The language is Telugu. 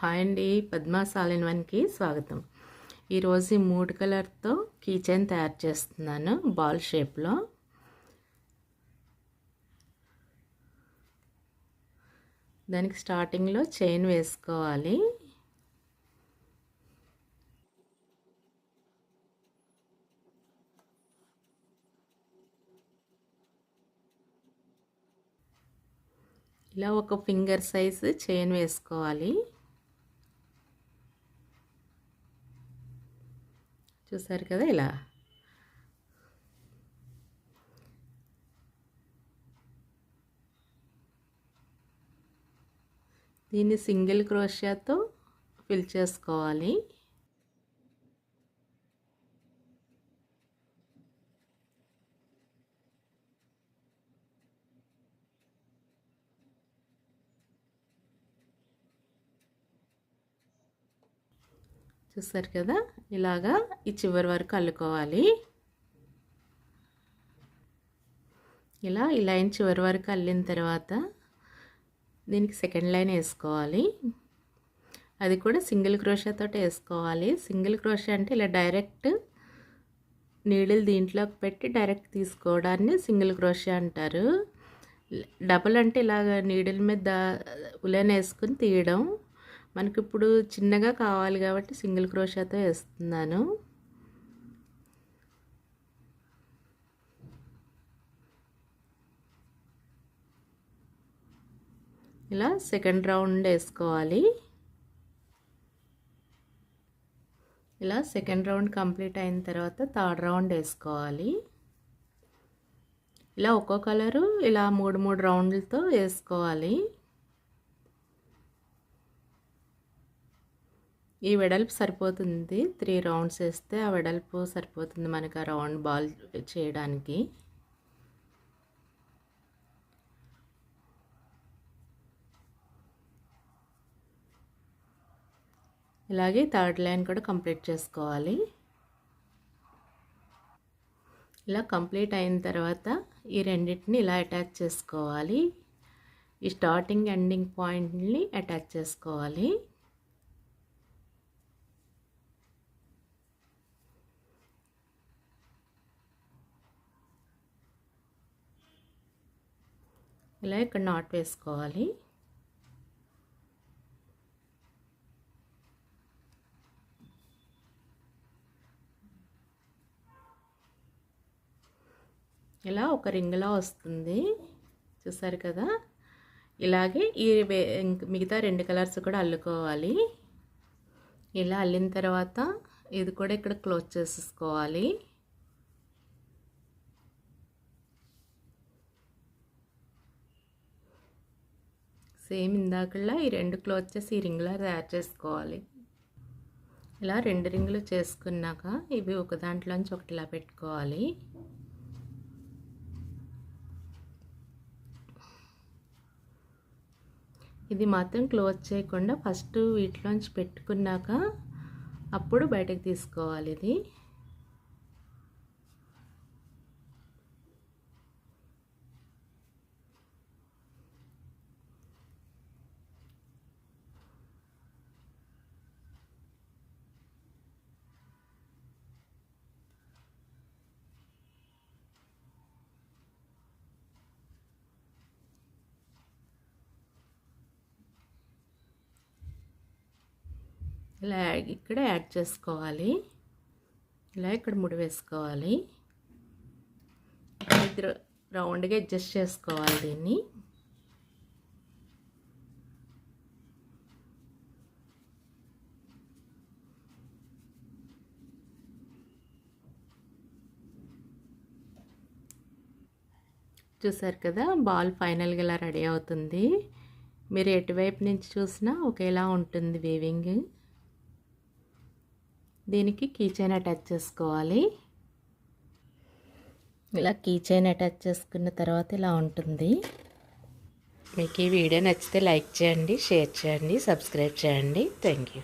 హాయ్ అండి, పద్మాస్ ఆల్ ఇన్ వన్కి స్వాగతం. ఈరోజు ఈ 3 కలర్తో కీ చైన్ తయారు చేస్తున్నాను బాల్ షేప్లో. దానికి స్టార్టింగ్లో చైన్ వేసుకోవాలి. ఇలా ఒక ఫింగర్ సైజ్ చైన్ వేసుకోవాలి. చూసారు కదా, ఇలా దీన్ని సింగిల్ క్రోషియాతో ఫిల్ చేసుకోవాలి. చూసారు కదా, ఇలాగా ఈ చివరి వరకు అల్లుకోవాలి. ఇలా ఈ లైన్ చివరి వరకు అల్లిన తర్వాత దీనికి సెకండ్ లైన్ వేసుకోవాలి. అది కూడా సింగిల్ క్రోషియాతో వేసుకోవాలి. సింగిల్ క్రోషియా అంటే ఇలా డైరెక్ట్ నీడిల్ దీంట్లోకి పెట్టి డైరెక్ట్ తీసుకోవడాన్ని సింగిల్ క్రోషియా అంటారు. డబుల్ అంటే ఇలాగ నీడిల్ మీద ఉలెన్ వేసుకుని తీయడం. మనకి ఇప్పుడు చిన్నగా కావాలి కాబట్టి సింగిల్ క్రోషియాతో వేస్తున్నాను. ఇలా సెకండ్ రౌండ్ వేసుకోవాలి. ఇలా సెకండ్ రౌండ్ కంప్లీట్ అయిన తర్వాత థర్డ్ రౌండ్ వేసుకోవాలి. ఇలా ఒక్కో కలరు ఇలా 3 రౌండ్లతో వేసుకోవాలి. ఈ వెడల్పు సరిపోతుంది. 3 రౌండ్స్ వేస్తే ఆ వెడల్పు సరిపోతుంది మనకు ఆ రౌండ్ బాల్ చేయడానికి. ఇలాగే థర్డ్ లైన్ కూడా కంప్లీట్ చేసుకోవాలి. ఇలా కంప్లీట్ అయిన తర్వాత ఈ రెండింటిని ఇలా అటాచ్ చేసుకోవాలి. ఈ స్టార్టింగ్ ఎండింగ్ పాయింట్ని అటాచ్ చేసుకోవాలి. ఇలా ఇక్కడ నాట్ వేసుకోవాలి. ఇలా ఒక రింగ్లా వస్తుంది. చూసారు కదా, ఇలాగే ఈ మిగతా 2 కలర్స్ కూడా అల్లుకోవాలి. ఇలా అల్లిన తర్వాత ఇది కూడా ఇక్కడ క్లోజ్ చేసేసుకోవాలి. సేమ్ ఇందాకలా ఈ 2 క్లోజ్ చేసి ఈ రింగ్లా తయారు చేసుకోవాలి. ఇలా 2 రింగులు చేసుకున్నాక ఇవి ఒక దాంట్లోంచి ఒకటిలా పెట్టుకోవాలి. ఇది మాత్రం క్లోజ్ చేయకుండా ఫస్ట్ వీటిలోంచి పెట్టుకున్నాక అప్పుడు బయటకు తీసుకోవాలి. ఇది ఇలా ఇక్కడ యాడ్ చేసుకోవాలి. ఇలా ఇక్కడ ముడి వేసుకోవాలి. ఇది రౌండ్గా అడ్జస్ట్ చేసుకోవాలి. దీన్ని చూసారు కదా, బాల్ ఫైనల్గా ఇలా రెడీ అవుతుంది. మీరు ఎటువైపు నుంచి చూసినా ఒకేలా ఉంటుంది వీవింగ్. దీనికి కీ చైన్ అటాచ్ చేసుకోవాలి. ఇలా కీ చైన్ అటాచ్ చేసుకున్న తర్వాత ఇలా ఉంటుంది. మీకు ఈ వీడియో నచ్చితే లైక్ చేయండి, షేర్ చేయండి, సబ్స్క్రైబ్ చేయండి. Thank you.